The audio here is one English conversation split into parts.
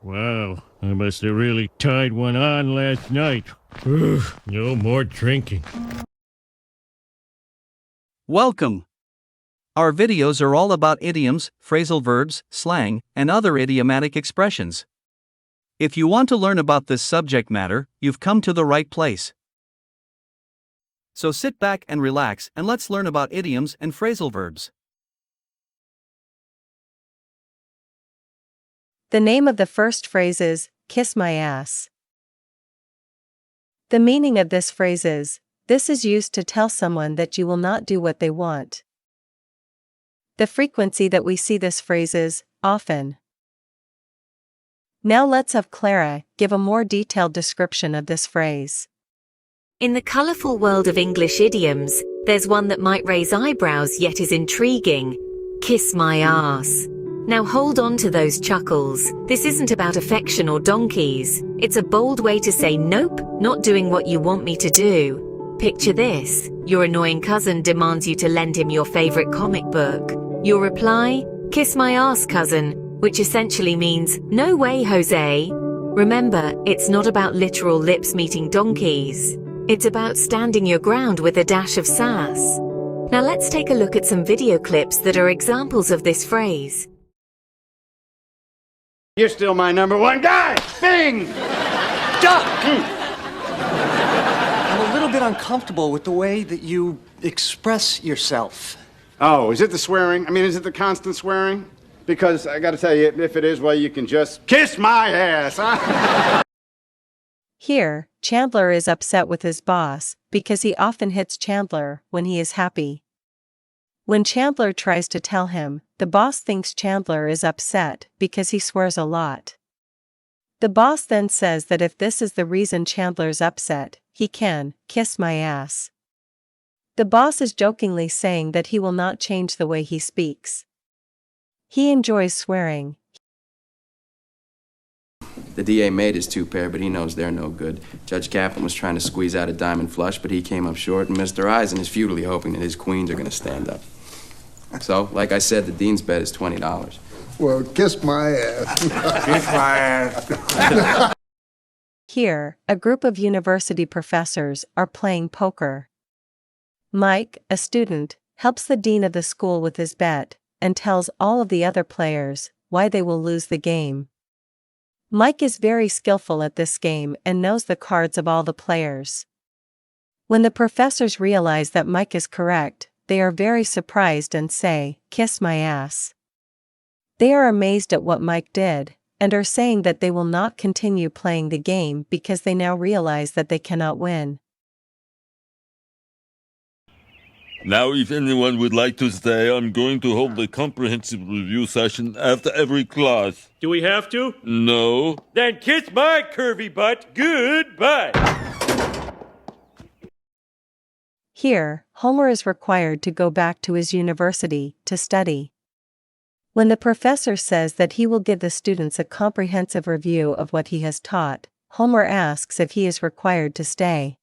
Wow, I must have really tied one on last night. No more drinking. Welcome! Our videos are all about idioms, phrasal verbs, slang, and other idiomatic expressions. If you want to learn about this subject matter, you've come to the right place. So sit back and relax and let's learn about idioms and phrasal verbs. The name of the first phrase is, kiss my ass. The meaning of this phrase is, this is used to tell someone that you will not do what they want. The frequency that we see this phrase is, often. Now let's have Clara give a more detailed description of this phrase. In the colourful world of English idioms, there's one that might raise eyebrows yet is intriguing. Kiss my ass. Now hold on to those chuckles. This isn't about affection or donkeys. It's a bold way to say nope, not doing what you want me to do. Picture this. Your annoying cousin demands you to lend him your favourite comic book. Your reply? Kiss my ass, cousin, which essentially means, no way, Jose. Remember, it's not about literal lips meeting donkeys. It's about standing your ground with a dash of sass. Now let's take a look at some video clips that are examples of this phrase. You're still my number one guy! Bing! I'm a little bit uncomfortable with the way that you express yourself. Oh, is it the swearing? I mean, is it the constant swearing? Because I gotta tell you, if it is, well, you can just kiss my ass, huh? Here, Chandler is upset with his boss because he often hits Chandler when he is happy. When Chandler tries to tell him, the boss thinks Chandler is upset because he swears a lot. The boss then says that if this is the reason Chandler's upset, he can kiss my ass. The boss is jokingly saying that he will not change the way he speaks. He enjoys swearing. The DA made his two pair, but he knows they're no good. Judge Kaplan was trying to squeeze out a diamond flush, but he came up short, and Mr. Eisen is futilely hoping that his queens are going to stand up. So, like I said, the dean's bet is $20. Well, kiss my ass. Kiss my ass. Here, a group of university professors are playing poker. Mike, a student, helps the dean of the school with his bet and tells all of the other players why they will lose the game. Mike is very skillful at this game and knows the cards of all the players. When the professors realize that Mike is correct, they are very surprised and say, kiss my ass. They are amazed at what Mike did, and are saying that they will not continue playing the game because they now realize that they cannot win. Now, if anyone would like to stay, I'm going to hold a comprehensive review session after every class. Do we have to? No. Then kiss my curvy butt goodbye. Here, Homer is required to go back to his university to study. When the professor says that he will give the students a comprehensive review of what he has taught, Homer asks if he is required to stay.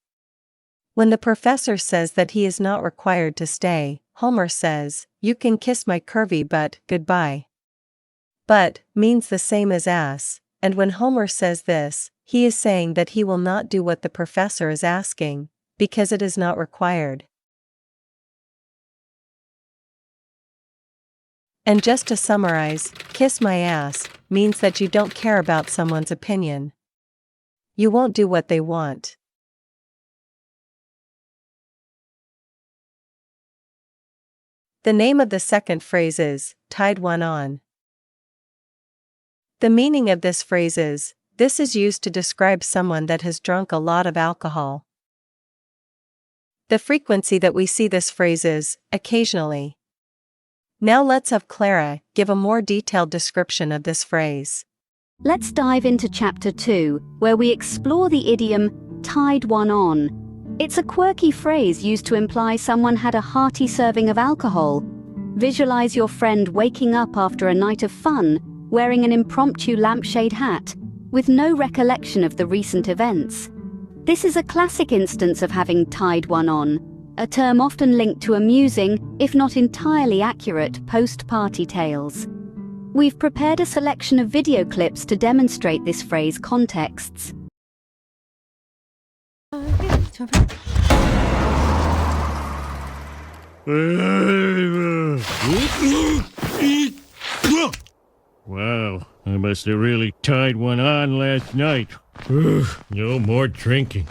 When the professor says that he is not required to stay, Homer says, you can kiss my curvy butt goodbye. But means the same as ass, and when Homer says this, he is saying that he will not do what the professor is asking, because it is not required. And just to summarize, kiss my ass means that you don't care about someone's opinion. You won't do what they want. The name of the second phrase is, tied one on. The meaning of this phrase is, this is used to describe someone that has drunk a lot of alcohol. The frequency that we see this phrase is, occasionally. Now let's have Clara give a more detailed description of this phrase. Let's dive into Chapter 2, where we explore the idiom, tied one on. It's a quirky phrase used to imply someone had a hearty serving of alcohol. Visualize your friend waking up after a night of fun, wearing an impromptu lampshade hat, with no recollection of the recent events. This is a classic instance of having tied one on, a term often linked to amusing, if not entirely accurate, post-party tales. We've prepared a selection of video clips to demonstrate this phrase contexts. Wow, I must have really tied one on last night. No more drinking.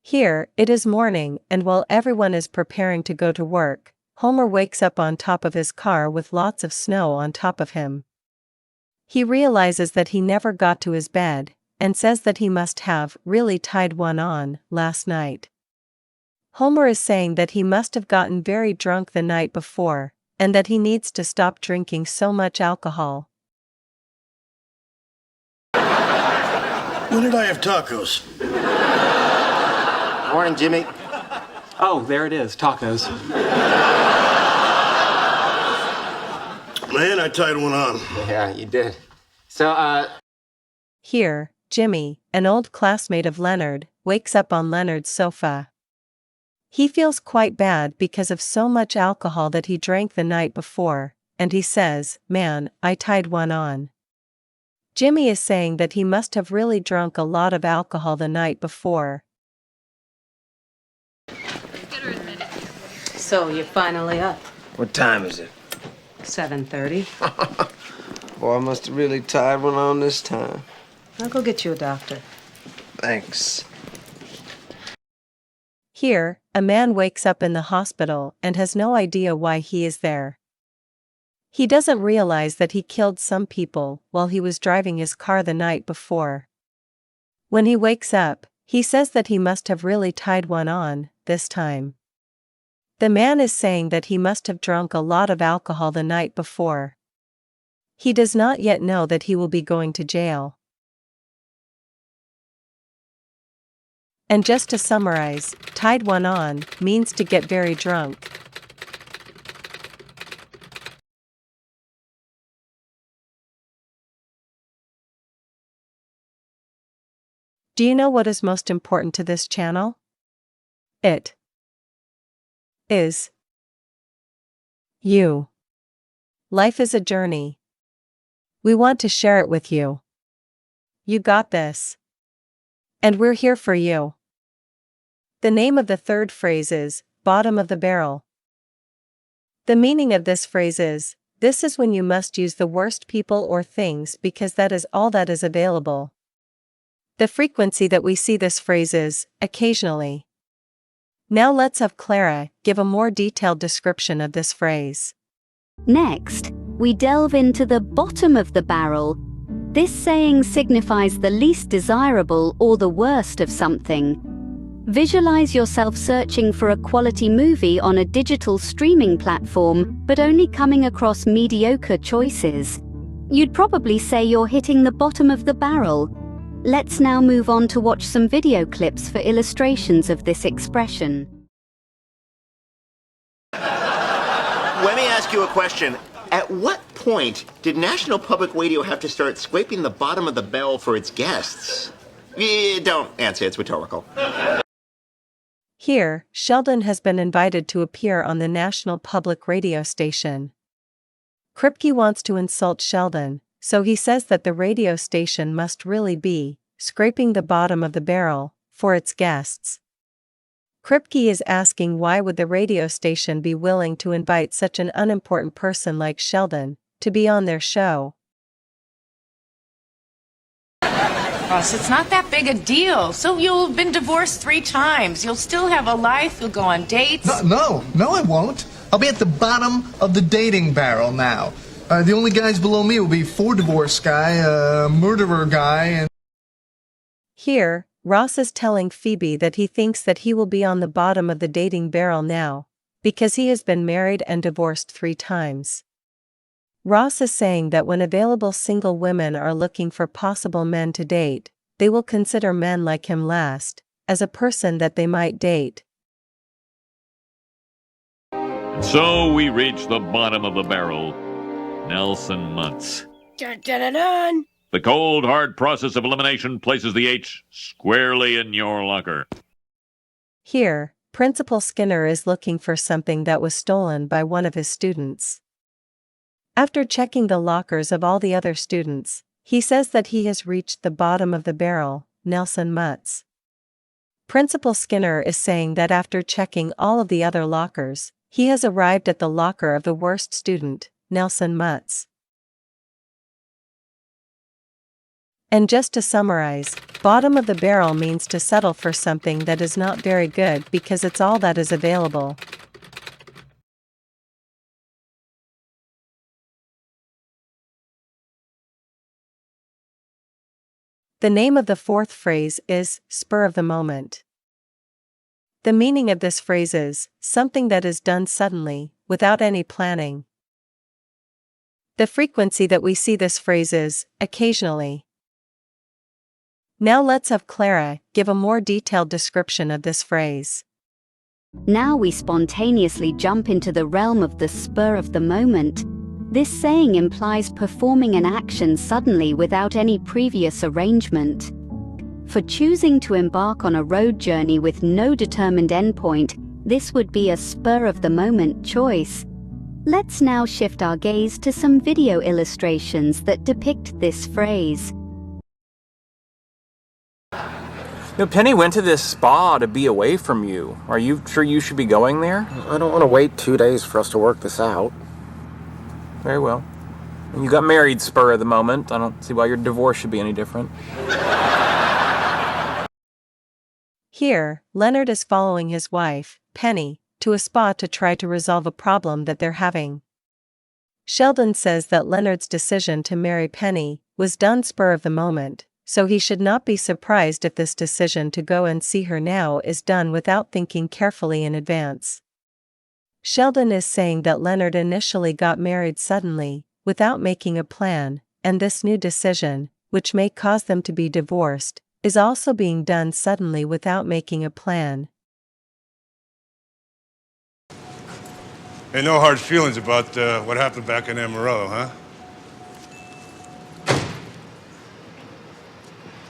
Here, it is morning, and while everyone is preparing to go to work, Homer wakes up on top of his car with lots of snow on top of him. He realizes that he never got to his bed, and says that he must have really tied one on last night. Homer is saying that he must have gotten very drunk the night before, and that he needs to stop drinking so much alcohol. When did I have tacos? Morning, Jimmy. Oh, there it is, tacos. Man, I tied one on. Yeah, you did. So, Here, Jimmy, an old classmate of Leonard, wakes up on Leonard's sofa. He feels quite bad because of so much alcohol that he drank the night before, and he says, "Man, I tied one on." Jimmy is saying that he must have really drunk a lot of alcohol the night before. So, you're finally up. what time is it? 7:30. Boy, I must have really tied one on this time. I'll go get you a doctor. Thanks. Here, a man wakes up in the hospital and has no idea why he is there. He doesn't realize that he killed some people while he was driving his car the night before. When he wakes up, he says that he must have really tied one on this time. The man is saying that he must have drunk a lot of alcohol the night before. He does not yet know that he will be going to jail. And just to summarize, tied one on means to get very drunk. Do you know what is most important to this channel? It is you. Life is a journey. We want to share it with you. You got this. And we're here for you. The name of the third phrase is bottom of the barrel. The meaning of this phrase is, this is when you must use the worst people or things because that is all that is available. The frequency that we see this phrase is occasionally. Now let's have Clara give a more detailed description of this phrase. Next, we delve into the bottom of the barrel. This saying signifies the least desirable or the worst of something. Visualize yourself searching for a quality movie on a digital streaming platform, but only coming across mediocre choices. You'd probably say you're hitting the bottom of the barrel. Let's now move on to watch some video clips for illustrations of this expression. Let me ask you a question. At what point did National Public Radio have to start scraping the bottom of the barrel for its guests? Don't answer, it's rhetorical. Here, Sheldon has been invited to appear on the National Public Radio station. Kripke wants to insult Sheldon, so he says that the radio station must really be scraping the bottom of the barrel for its guests. Kripke is asking why would the radio station be willing to invite such an unimportant person like Sheldon to be on their show. Ross, it's not that big a deal. So you'll have been divorced 3 times. You'll still have a life. You'll go on dates. No, I won't. I'll be at the bottom of the dating barrel now. The only guys below me will be 4 divorce guy, a murderer guy, and... Here, Ross is telling Phoebe that he thinks that he will be on the bottom of the dating barrel now, because he has been married and divorced 3 times. Ross is saying that when available single women are looking for possible men to date, they will consider men like him last, as a person that they might date. So we reach the bottom of the barrel. Nelson Muntz. Dun, dun, dun, dun. The cold, hard process of elimination places the H squarely in your locker. Here, Principal Skinner is looking for something that was stolen by one of his students. After checking the lockers of all the other students, he says that he has reached the bottom of the barrel, Nelson Mutz. Principal Skinner is saying that after checking all of the other lockers, he has arrived at the locker of the worst student, Nelson Mutz. And just to summarize, bottom of the barrel means to settle for something that is not very good because it's all that is available. The name of the fourth phrase is spur of the moment. The meaning of this phrase is something that is done suddenly, without any planning. The frequency that we see this phrase is occasionally. Now let's have Clara give a more detailed description of this phrase. Now we spontaneously jump into the realm of the spur of the moment. This saying implies performing an action suddenly without any previous arrangement. For choosing to embark on a road journey with no determined endpoint, this would be a spur-of-the-moment choice. Let's now shift our gaze to some video illustrations that depict this phrase. Penny went to this spa to be away from you. Are you sure you should be going there? I don't want to wait 2 days for us to work this out. Very well. You got married spur of the moment. I don't see why your divorce should be any different. Here, Leonard is following his wife, Penny, to a spa to try to resolve a problem that they're having. Sheldon says that Leonard's decision to marry Penny was done spur of the moment, so he should not be surprised if this decision to go and see her now is done without thinking carefully in advance. Sheldon is saying that Leonard initially got married suddenly, without making a plan, and this new decision, which may cause them to be divorced, is also being done suddenly without making a plan. Hey, no hard feelings about what happened back in Amarillo, huh?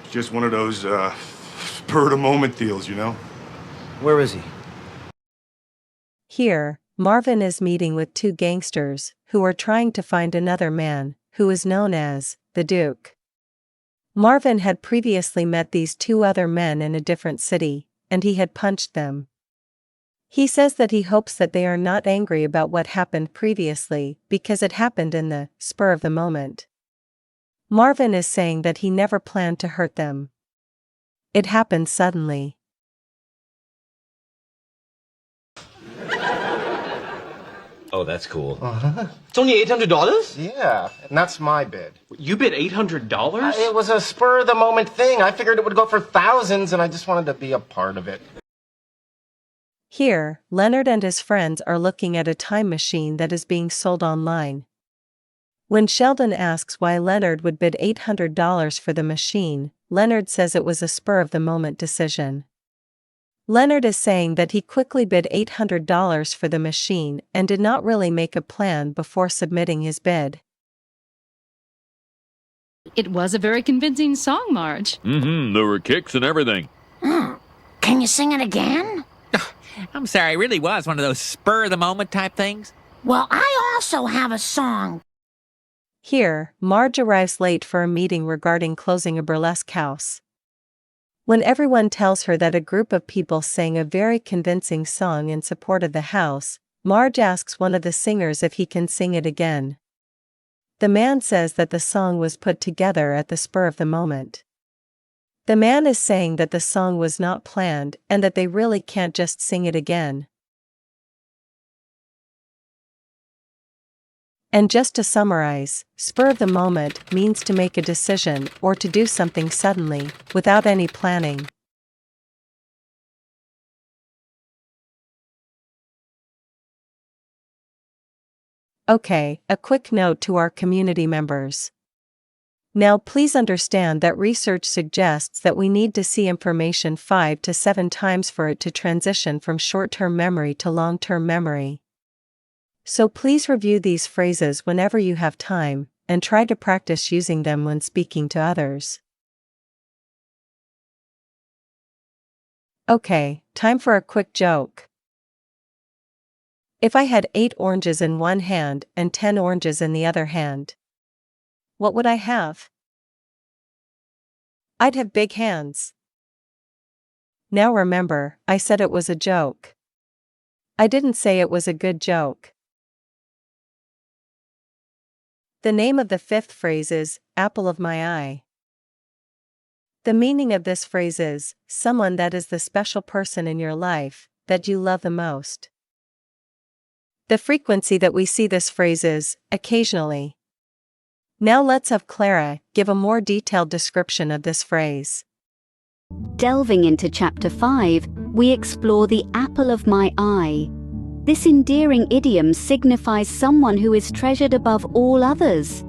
It's just one of those spur-of-the-moment deals, you know? Where is he? Here, Marvin is meeting with two gangsters who are trying to find another man, who is known as the Duke. Marvin had previously met these two other men in a different city, and he had punched them. He says that he hopes that they are not angry about what happened previously because it happened in the spur of the moment. Marvin is saying that he never planned to hurt them. It happened suddenly. Oh, that's cool. It's only $800? Yeah, and that's my bid. You bid $800? It was a spur-of-the-moment thing. I figured it would go for thousands, and I just wanted to be a part of it. Here, Leonard and his friends are looking at a time machine that is being sold online. When Sheldon asks why Leonard would bid $800 for the machine, Leonard says it was a spur-of-the-moment decision. Leonard is saying that he quickly bid $800 for the machine and did not really make a plan before submitting his bid. It was a very convincing song, Marge. There were kicks and everything. Can you sing it again? I'm sorry, it really was one of those spur-of-the-moment type things. Well, I also have a song. Here, Marge arrives late for a meeting regarding closing a burlesque house. When everyone tells her that a group of people sang a very convincing song in support of the house, Marge asks one of the singers if he can sing it again. The man says that the song was put together at the spur of the moment. The man is saying that the song was not planned and that they really can't just sing it again. And just to summarize, spur of the moment means to make a decision or to do something suddenly, without any planning. Okay, a quick note to our community members. Now please understand that research suggests that we need to see information 5 to 7 times for it to transition from short-term memory to long-term memory. So please review these phrases whenever you have time, and try to practice using them when speaking to others. Okay, time for a quick joke. If I had 8 oranges in one hand and 10 oranges in the other hand, what would I have? I'd have big hands. Now remember, I said it was a joke. I didn't say it was a good joke. The name of the 5th phrase is, apple of my eye. The meaning of this phrase is, someone that is the special person in your life, that you love the most. The frequency that we see this phrase is, occasionally. Now let's have Clara give a more detailed description of this phrase. Delving into Chapter 5, we explore the apple of my eye. This endearing idiom signifies someone who is treasured above all others.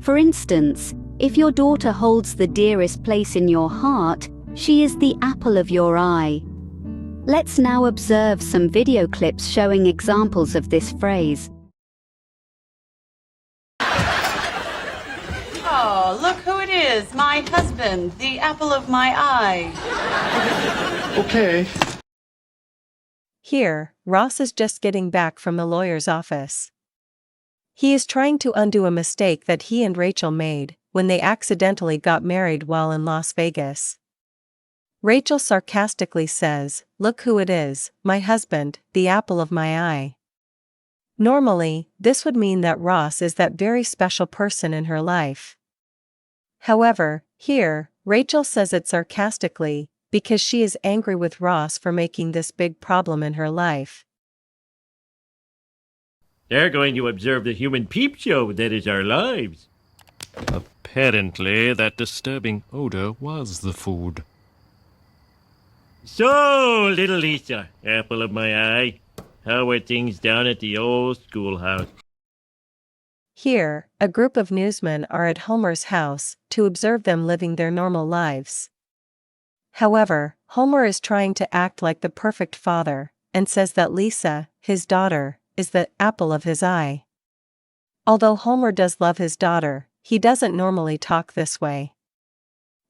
For instance, if your daughter holds the dearest place in your heart, she is the apple of your eye. Let's now observe some video clips showing examples of this phrase. Oh, look who it is. My husband, the apple of my eye. Okay. Here, Ross is just getting back from the lawyer's office. He is trying to undo a mistake that he and Rachel made when they accidentally got married while in Las Vegas. Rachel sarcastically says, "Look who it is, my husband, the apple of my eye." Normally, this would mean that Ross is that very special person in her life. However, here, Rachel says it sarcastically, because she is angry with Ross for making this big problem in her life. They're going to observe the human peep show that is our lives. Apparently, that disturbing odor was the food. So, little Lisa, apple of my eye, how are things down at the old schoolhouse? Here, a group of newsmen are at Homer's house to observe them living their normal lives. However, Homer is trying to act like the perfect father, and says that Lisa, his daughter, is the apple of his eye. Although Homer does love his daughter, he doesn't normally talk this way.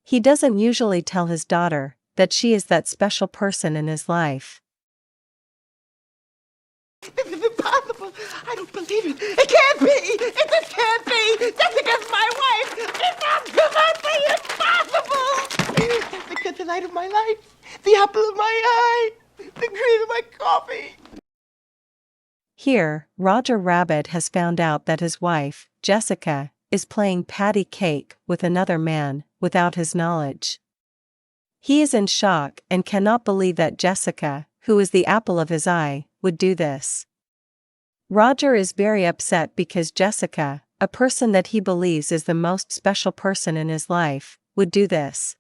He doesn't usually tell his daughter that she is that special person in his life. This is impossible. I don't believe it. It can't be. It just can't be. Jessica's my wife. It's absolutely impossible. Jessica's the light of my life, the apple of my eye, the cream of my coffee. Here, Roger Rabbit has found out that his wife, Jessica, is playing patty cake with another man, without his knowledge. He is in shock and cannot believe that Jessica, who is the apple of his eye, would do this. Roger is very upset because Jessica, a person that he believes is the most special person in his life, would do this.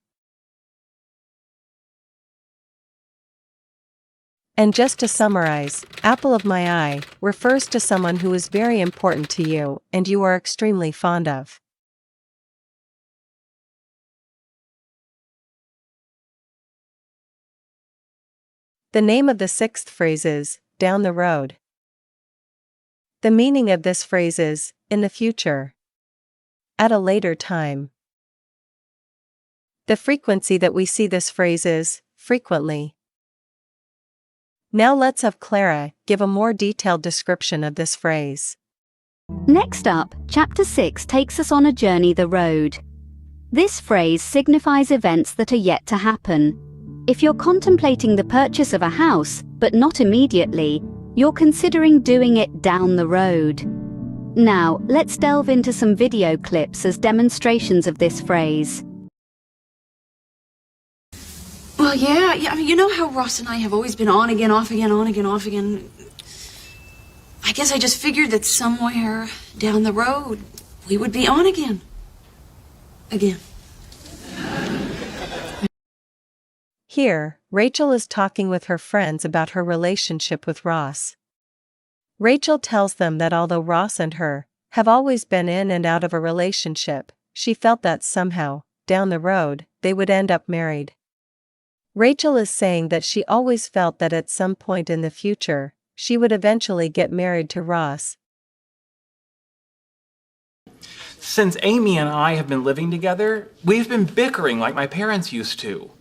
And just to summarize, apple of my eye refers to someone who is very important to you and you are extremely fond of. The name of the 6th phrase is, down the road. The meaning of this phrase is, in the future. At a later time. The frequency that we see this phrase is, frequently. Now let's have Clara give a more detailed description of this phrase. Next up, Chapter 6 takes us on a journey the road. This phrase signifies events that are yet to happen. If you're contemplating the purchase of a house, but not immediately, you're considering doing it down the road. Now, let's delve into some video clips as demonstrations of this phrase. Well, yeah, I mean, you know how Ross and I have always been on again, off again, on again, off again. I guess I just figured that somewhere down the road, we would be on again. Again. Here, Rachel is talking with her friends about her relationship with Ross. Rachel tells them that although Ross and her have always been in and out of a relationship, she felt that somehow, down the road, they would end up married. Rachel is saying that she always felt that at some point in the future, she would eventually get married to Ross. Since Amy and I have been living together, we've been bickering like my parents used to.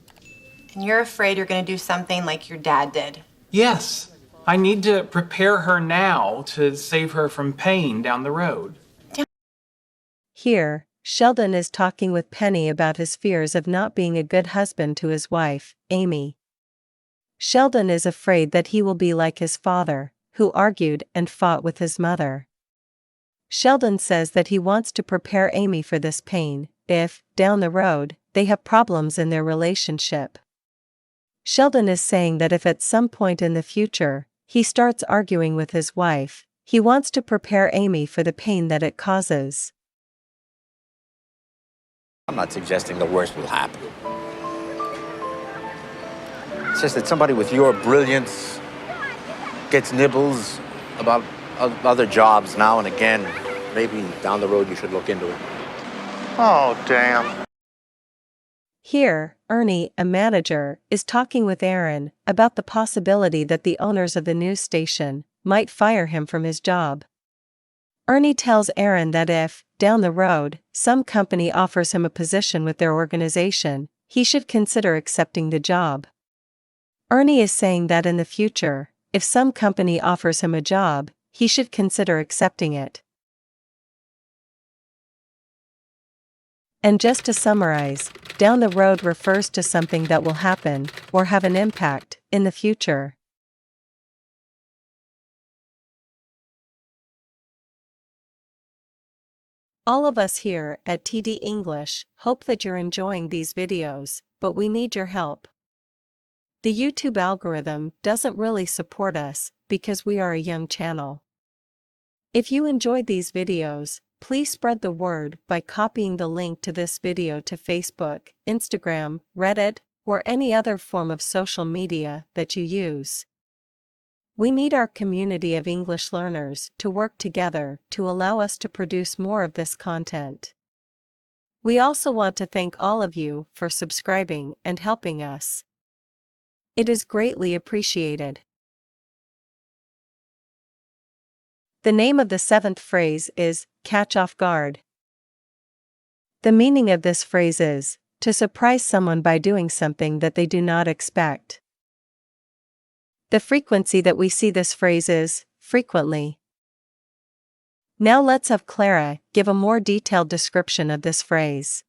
And you're afraid you're going to do something like your dad did. Yes, I need to prepare her now to save her from pain down the road. Here, Sheldon is talking with Penny about his fears of not being a good husband to his wife, Amy. Sheldon is afraid that he will be like his father, who argued and fought with his mother. Sheldon says that he wants to prepare Amy for this pain, if, down the road, they have problems in their relationship. Sheldon is saying that if at some point in the future, he starts arguing with his wife, he wants to prepare Amy for the pain that it causes. I'm not suggesting the worst will happen. It's just that somebody with your brilliance gets nibbles about other jobs now and again. Maybe down the road you should look into it. Oh, damn. Here, Ernie, a manager, is talking with Aaron about the possibility that the owners of the news station might fire him from his job. Ernie tells Aaron that if, down the road, some company offers him a position with their organization, he should consider accepting the job. Ernie is saying that in the future, if some company offers him a job, he should consider accepting it. And just to summarize, down the road refers to something that will happen, or have an impact, in the future. All of us here at TD English hope that you're enjoying these videos, but we need your help. The YouTube algorithm doesn't really support us because we are a young channel. If you enjoyed these videos, please spread the word by copying the link to this video to Facebook, Instagram, Reddit, or any other form of social media that you use. We need our community of English learners to work together to allow us to produce more of this content. We also want to thank all of you for subscribing and helping us. It is greatly appreciated. The name of the 7th phrase is catch off guard. The meaning of this phrase is to surprise someone by doing something that they do not expect. The frequency that we see this phrase is frequently. Now let's have Clara give a more detailed description of this phrase.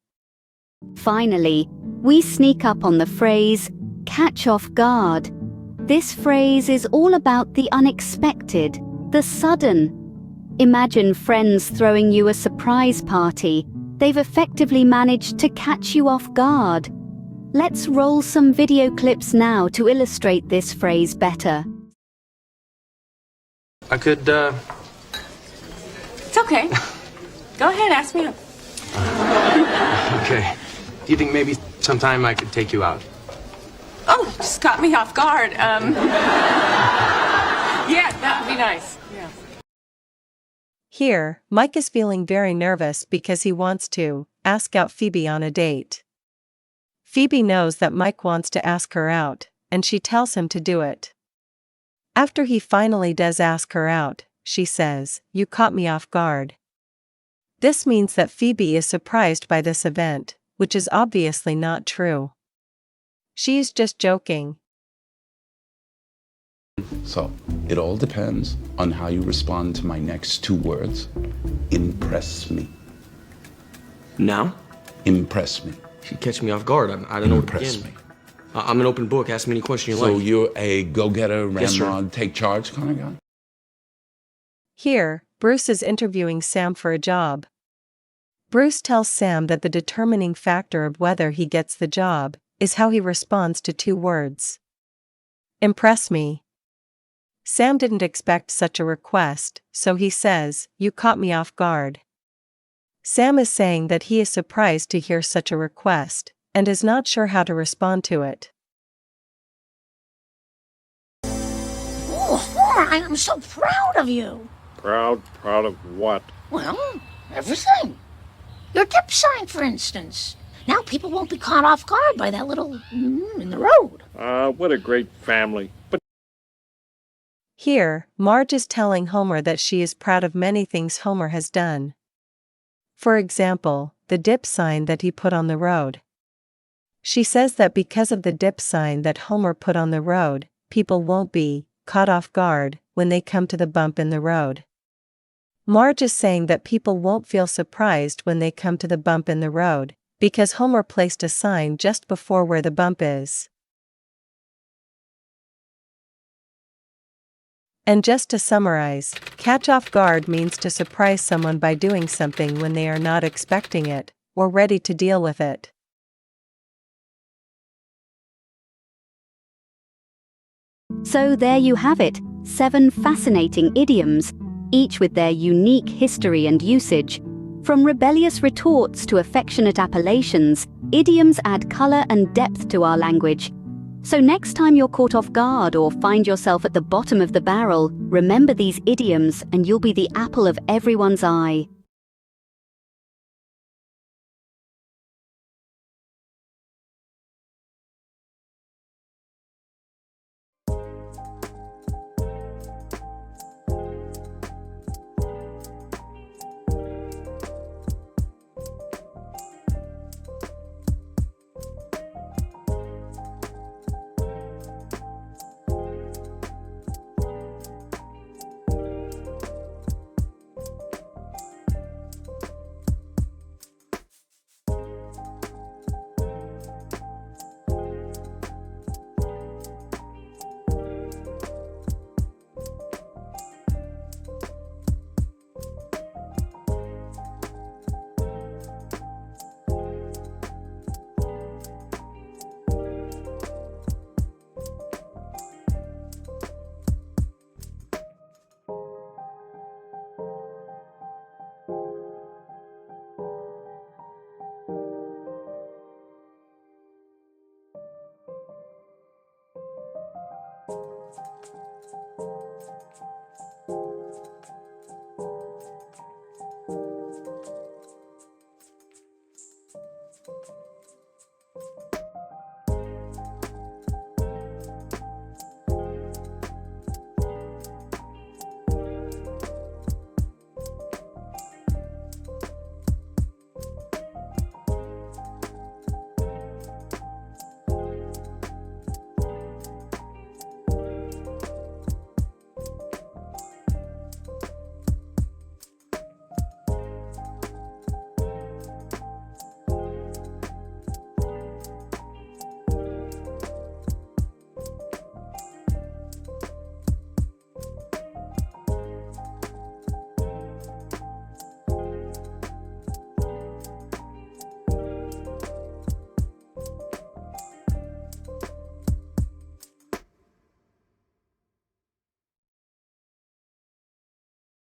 Finally, we sneak up on the phrase catch off guard. This phrase is all about the unexpected, the sudden. Imagine friends throwing you a surprise party. They've effectively managed to catch you off guard. Let's roll some video clips now to illustrate this phrase better. I could, It's okay. Go ahead, ask me. Okay. Do you think maybe sometime I could take you out? Oh, just caught me off guard. Yeah, that would be nice. Yeah. Here, Mike is feeling very nervous because he wants to ask out Phoebe on a date. Phoebe knows that Mike wants to ask her out, and she tells him to do it. After he finally does ask her out, she says, "You caught me off guard." This means that Phoebe is surprised by this event, which is obviously not true. She is just joking. So, it all depends on how you respond to my next 2 words. Impress me. Now? Impress me. You catch me off guard. I don't know where to begin. Impress me. I'm an open book. Ask me any question you So like. you're a go-getter, Yes, sir. ramrod, take charge kind of guy? Here, Bruce is interviewing Sam for a job. Bruce tells Sam that the determining factor of whether he gets the job is how he responds to 2 words. Impress me. Sam didn't expect such a request, so he says, "You caught me off guard." Sam is saying that he is surprised to hear such a request, and is not sure how to respond to it. Oh, I am so proud of you. Proud of what? Well, everything. Your dip sign, for instance. Now people won't be caught off guard by that little in the road. What a great family. But Here, Marge is telling Homer that she is proud of many things Homer has done. For example, the dip sign that he put on the road. She says that because of the dip sign that Homer put on the road, people won't be caught off guard when they come to the bump in the road. Marge is saying that people won't feel surprised when they come to the bump in the road, because Homer placed a sign just before where the bump is. And just to summarize, catch off guard means to surprise someone by doing something when they are not expecting it, or ready to deal with it. So there you have it, 7 fascinating idioms, each with their unique history and usage. From rebellious retorts to affectionate appellations, idioms add color and depth to our language. So next time you're caught off guard or find yourself at the bottom of the barrel, remember these idioms and you'll be the apple of everyone's eye.